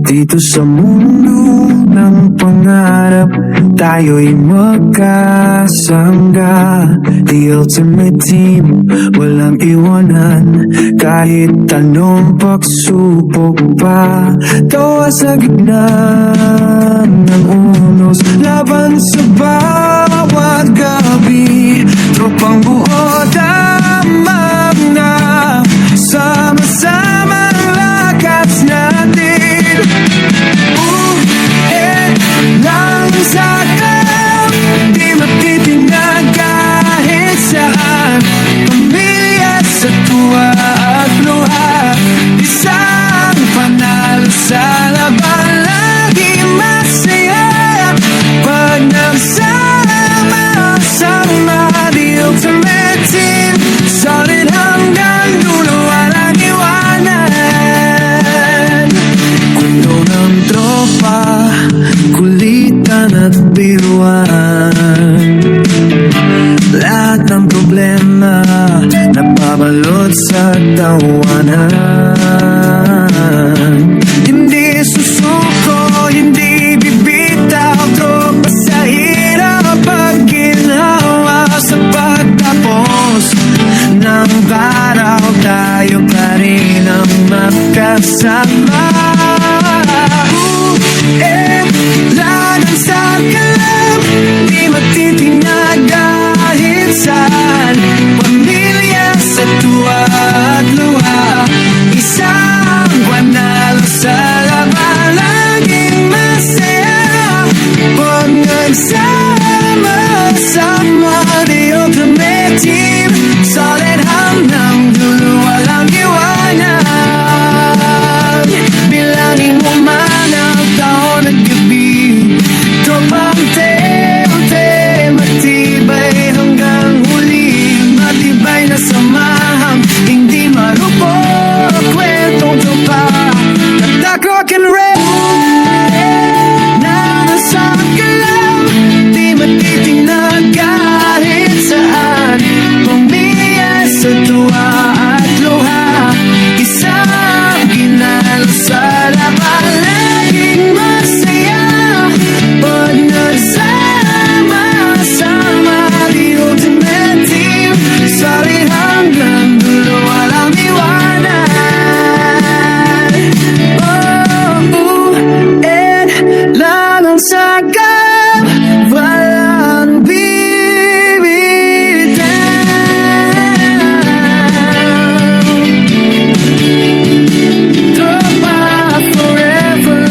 Dito sa mundo ng pangarap, tayo'y magkasangga. The ultimate team, walang iwanan. Kahit anong pagsubok pa, tawa sa gitna ng unos. Laban sa bawat gabi, tropang buo damang na. Sama-sama ang lakas natin. Lang sa kalab, di matitinag kahit saan. Pamilya sa tuwa at luha, isang panalo sa laban. Lagi masaya pag nagsama-sama. The ultimate team, solid hanggang dulo, walang iwanan. Kundo ng tropa, kulitan at biruan. Lahat ng problema napabalot sa tawanan. Hindi susuko, hindi bibitaw, tropa sa hirap pag ginawa. Sa pagtapos ng araw, tayo pa rin ang magkasama. Laban sa kalab, di matitinag kahit saan. Pamilya sa tuwa at luha, isang panalo sa laban. Laging masaya pag nagsama-sama. The ultimate team, solid hanggang dulo, walang iwanan. Bilangin mo man ang taon at gabi, tropang te-te, matibay hanggang huli. Matibay na samahang hindi marupok, kwentong tropa tatak rock and roll. Nasa kalab, di matitinag kahit saan. Pamilya sa tuwa at luha, isang ginalo sa laban. Laging masaya pag nagsama-sama. The ultimate team, solid hanggang dulo, walang iwanan. And laban sa kalab, walang bibitaw. Tropa forever.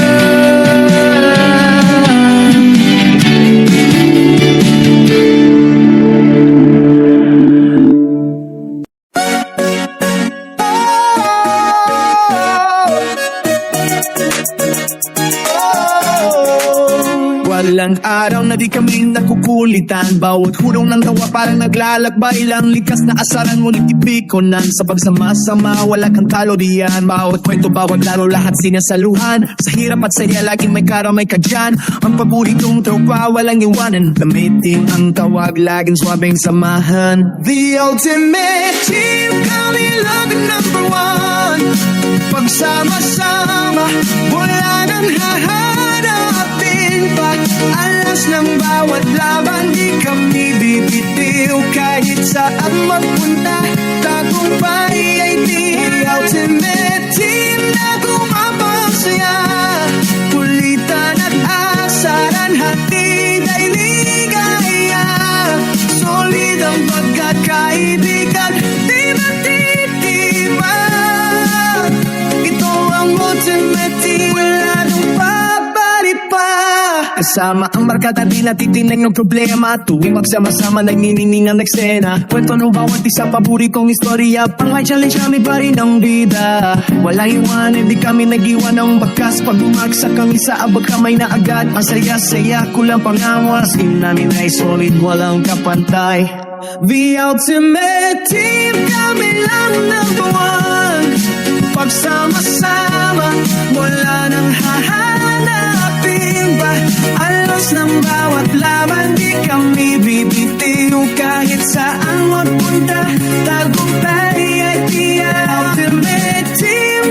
Walang araw na di kami nakukulitan. Bawat hulong ng tawa parang naglalakbay lang. Likas na asaran ngunit ipikonan. Sa pagsama-sama wala kang talo diyan. Bawat kwento, bawat laro, lahat sinasaluhan. Sa hirap at saya laging may karamay ka dyan. Ang paboritong tropa walang iwanan. Gamitin ang tawag, laging swabing samahan. The ultimate team, kami lang ang number one. Pagsama-sama wala nang hahanapin. Pag-alas ng bawat laban, di kami bibitiw. Kahit saan magpunta, tagumpay ay tiyak. The ultimate team na gumapasaya, kulitan at asaran, hatid ay ligaya. Solid ang pagkakaibigan, di matitiman. Ito ang ultimate team, wala nang papalit pa. Kasama ang markada, di natitinig ng problema. Tuwing magsama-sama, nagniningning ang eksena. Kwento ng bawat isa, paboritong istorya. Pang challenge kami pa rin ang bida. Walang iwan, hindi kami nag-iwan ng bakas. Pag bumagsak ang isa, abag kamay na agad. Ang saya-saya, kulang pangawas. Team namin ay solid, walang kapantay. The ultimate team, kami lang number one. Pagsama-sama, wala nang hahanapin ba? Alas ng bawat laban, di kami bibitiw. Kahit saan magpunta, tagumpay ay tiyak. Ultimate team,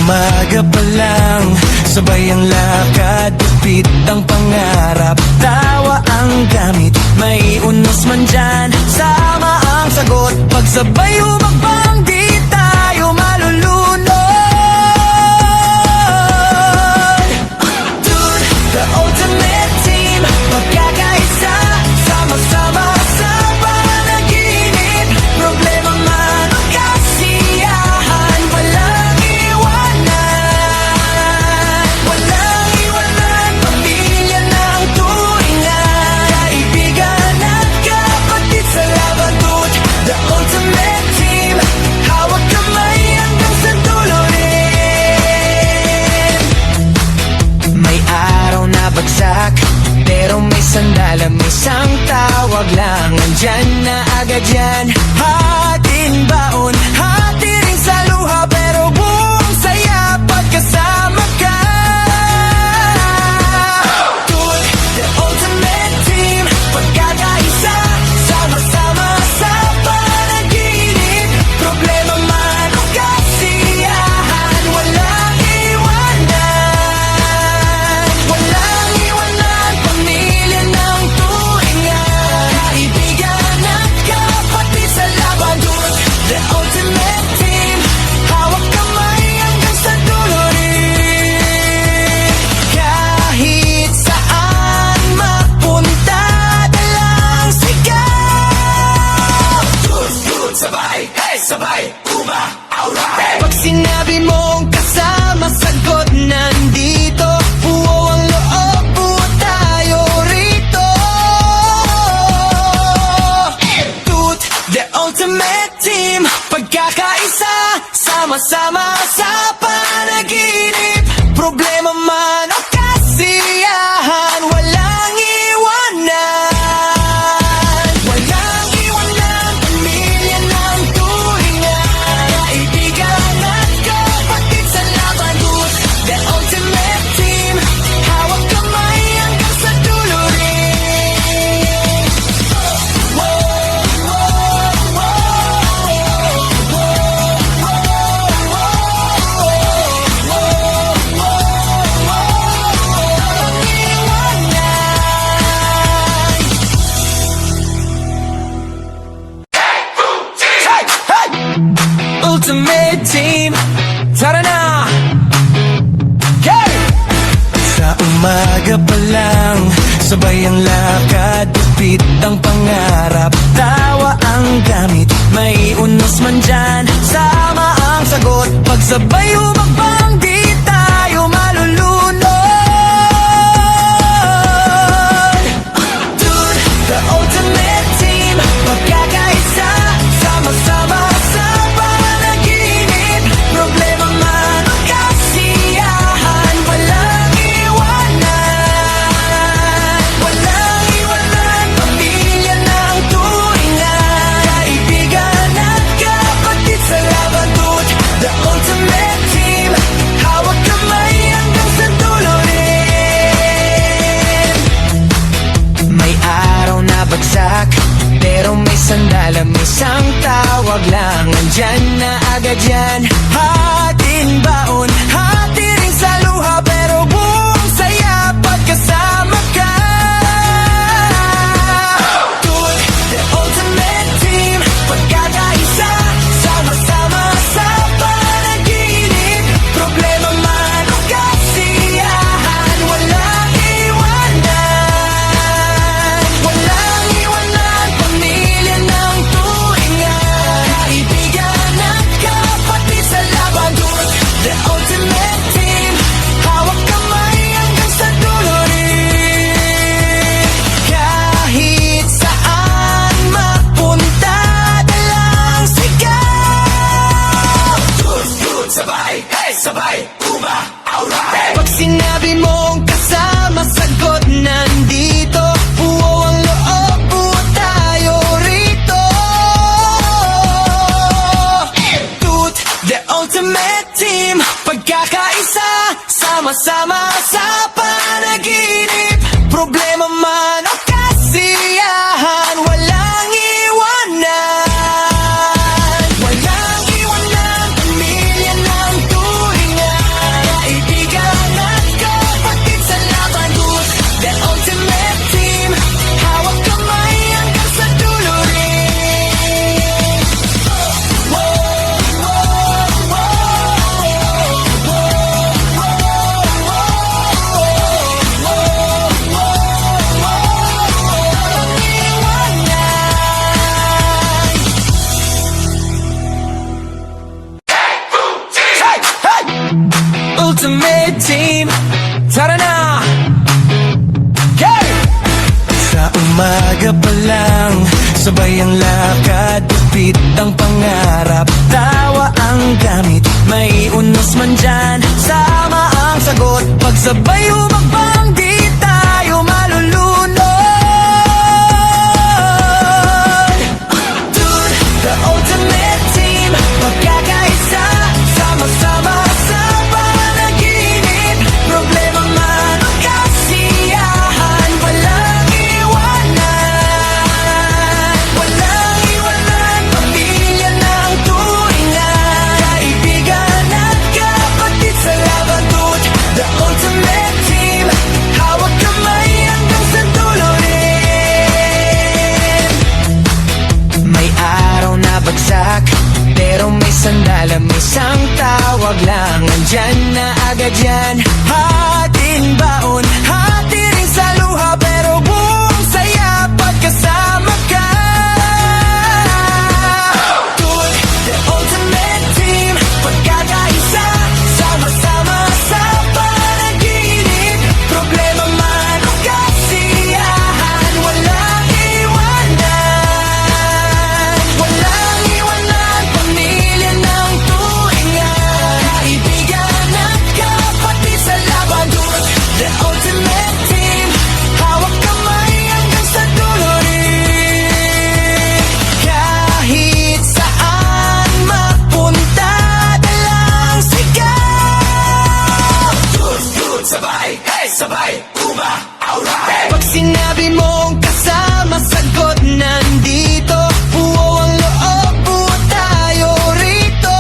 umaga pa lang, sabay ang lakad, upit ang pangarap, tawa ang gamit, may unos man dyan, sama ang sagot, pagsabay humakbang di tayo malulunod. Dude, the ultimate team, magkakaisa, sama-sama sa panaginip, problema man o kasiyahan, walang iwanan, walang iwanan, pamilya ng turingan, kaibigan at kapatid sa laban. Dude, the ultimate team, hawak kamay hanggang sa dulo rin. May araw na bagsak, pero may sandalan, may isang tawag lang, andyan na agad yan. Hating baon, hati rin sa luha, pero buong saya pagkasama ka. Dude, the ultimate team, pagkakaisa, sama-sama sa panaginip, problema man o kasiyahan, walang iwanan, walang iwanan, pamilya ng turingan, kaibigan at kapatid sa laban. Dude, the ultimate team, hawak kamay hanggang sa dulo rin. Kahit saan mapunta, dalang sigaw. Dude, sabay, hey, sabay, alright. Pag sinabi mong kasama, sagot nandito, buo ang loob, buo tayo rito. Dude, the ultimate team, pagkakaisa, sama-sama sa panaginip, problema man o kasiyahan, walang iwanan, walang iwanan, pamilya ng turingan, kaibigan at kapatid sa laban. Dude, the ultimate team, hawak kamay hanggang sa dulo rin. Ultimate team, tara na! Okay! Sa umaga pa lang, sabay ang lakad, upit ang pangarap, tawa ang gamit, may unos man dyan, sama ang sagot, pagsabay humakbang di tayo malulunod. Dude, the ultimate team, magkakaisa, sama-sama sa panaginip, problema man o kasiyahan, walang iwanan, walang iwanan, pamilya ng turingan, kaibigan at kapatid sa laban. Dude, the ultimate team, hawak kamay hanggang sa dulo rin. May araw na bagsak, pero may sandalan, may isang tawag lang, andyan na agad yan. Hating baon, hati rin sa luha, pero buong saya pagkasama ka. Dude, the ultimate team, pagkakaisa, sama-sama sa panaginip, problema man o kasiyahan, walang iwanan, walang iwanan, pamilya ng turingan, kaibigan at kapatid sa laban. Dude, the ultimate team, hawak kamay hanggang sa dulo rin. Kahit saan mapunta, dalang sigaw. Dude, sabay, hey, sabay, alright. Pag sinabi mong kasama, sagot nandito, buo ang loob, buo tayo rito. Dude, the ultimate team, pagkakaisa, sama-sama sa panaginip, problema man o kasiyahan, walang iwanan, walang iwanan, pamilya ng turingan, ultimate team. Tara na! Hey! Sa umaga pa lang, sabay ang lakad, upit ang pangarap, tawa ang gamit, may unos man dyan, sama ang sagot, pagsabay humakbang di tayo malulunod. Dude, the ultimate team, magkakaisa, sama-sama sa panaginip, problema man o kasiyahan, walang iwanan, walang iwanan, pamilya ng turingan, kaibigan at kapatid sa laban. Dude, the ultimate team, hawak kamay hanggang sa dulo rin. May araw na bagsak, pero may sandala, may isang tawag lang, andyan na agad yan. Hating baon, hati rin sa luha, pero buong saya pagkasama ka. Dude, the ultimate team, pagkakaisa, sama-sama sa panaginip, problema man o kasiyahan, walang iwanan, walang iwanan, pamilya ng turingan, kaibigan at kapatid sa laban. Dude, the ultimate team, hawak kamay hanggang sa dulo rin. Kahit saan mapunta, dalang sigaw. Dude, sabay, hey, sabay, uma, alright. Pag sinabi mong kasama, sagot nandito, buo ang loob, buo tayo rito.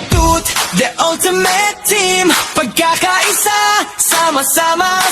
Dude, the ultimate team, pagkakaisa, sama-sama